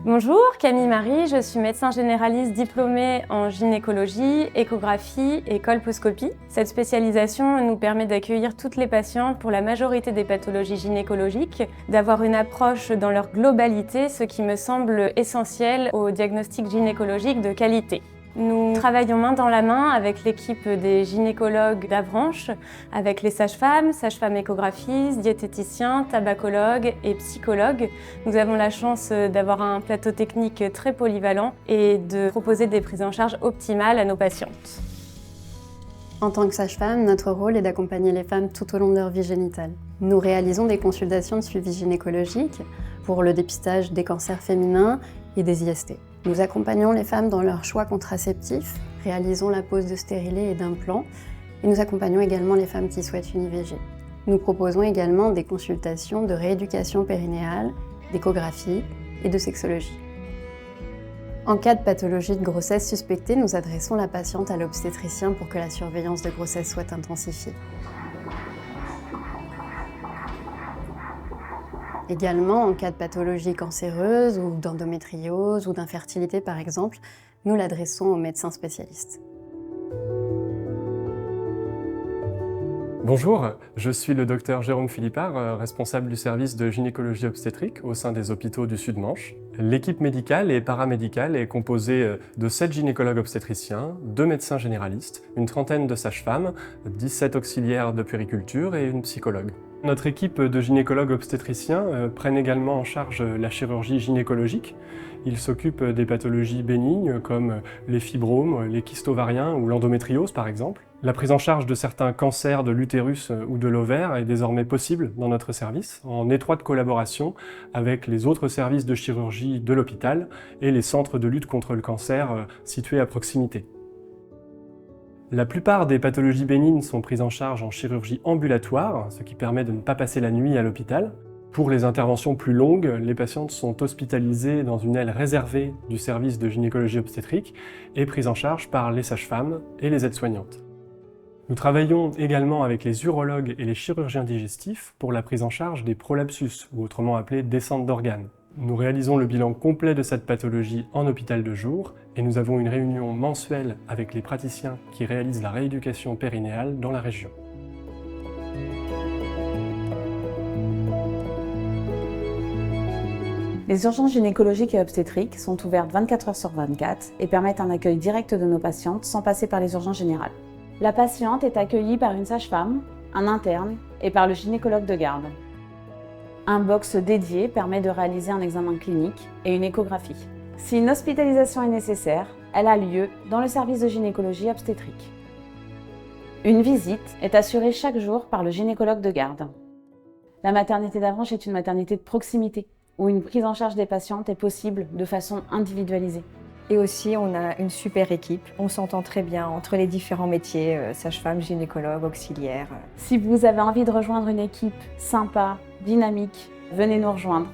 Bonjour, Camille Marie, je suis médecin généraliste diplômée en gynécologie, échographie et colposcopie. Cette spécialisation nous permet d'accueillir toutes les patientes pour la majorité des pathologies gynécologiques, d'avoir une approche dans leur globalité, ce qui me semble essentiel au diagnostic gynécologique de qualité. Nous travaillons main dans la main avec l'équipe des gynécologues d'Avranches, avec les sages-femmes échographistes, diététiciens, tabacologues et psychologues. Nous avons la chance d'avoir un plateau technique très polyvalent et de proposer des prises en charge optimales à nos patientes. En tant que sage-femme, notre rôle est d'accompagner les femmes tout au long de leur vie génitale. Nous réalisons des consultations de suivi gynécologique pour le dépistage des cancers féminins et des IST. Nous accompagnons les femmes dans leur choix contraceptif, réalisons la pose de stérilets et d'implants, et nous accompagnons également les femmes qui souhaitent une IVG. Nous proposons également des consultations de rééducation périnéale, d'échographie et de sexologie. En cas de pathologie de grossesse suspectée, nous adressons la patiente à l'obstétricien pour que la surveillance de grossesse soit intensifiée. Également, en cas de pathologie cancéreuse ou d'endométriose ou d'infertilité par exemple, nous l'adressons aux médecins spécialistes. Bonjour, je suis le docteur Jérôme Philippard, responsable du service de gynécologie obstétrique au sein des hôpitaux du Sud-Manche. L'équipe médicale et paramédicale est composée de 7 gynécologues obstétriciens, 2 médecins généralistes, une trentaine de sages-femmes, 17 auxiliaires de puériculture et une psychologue. Notre équipe de gynécologues obstétriciens prennent également en charge la chirurgie gynécologique. Ils s'occupent des pathologies bénignes comme les fibromes, les kystes ovariens ou l'endométriose par exemple. La prise en charge de certains cancers de l'utérus ou de l'ovaire est désormais possible dans notre service, en étroite collaboration avec les autres services de chirurgie de l'hôpital et les centres de lutte contre le cancer situés à proximité. La plupart des pathologies bénignes sont prises en charge en chirurgie ambulatoire, ce qui permet de ne pas passer la nuit à l'hôpital. Pour les interventions plus longues, les patientes sont hospitalisées dans une aile réservée du service de gynécologie obstétrique et prises en charge par les sages-femmes et les aides-soignantes. Nous travaillons également avec les urologues et les chirurgiens digestifs pour la prise en charge des prolapsus, ou autrement appelés descentes d'organes. Nous réalisons le bilan complet de cette pathologie en hôpital de jour et nous avons une réunion mensuelle avec les praticiens qui réalisent la rééducation périnéale dans la région. Les urgences gynécologiques et obstétriques sont ouvertes 24 heures sur 24 et permettent un accueil direct de nos patientes sans passer par les urgences générales. La patiente est accueillie par une sage-femme, un interne et par le gynécologue de garde. Un box dédié permet de réaliser un examen clinique et une échographie. Si une hospitalisation est nécessaire, elle a lieu dans le service de gynécologie obstétrique. Une visite est assurée chaque jour par le gynécologue de garde. La maternité d'Avranches est une maternité de proximité, où une prise en charge des patientes est possible de façon individualisée. Et aussi, on a une super équipe. On s'entend très bien entre les différents métiers, sage-femme, gynécologue, auxiliaire. Si vous avez envie de rejoindre une équipe sympa, dynamique, venez nous rejoindre.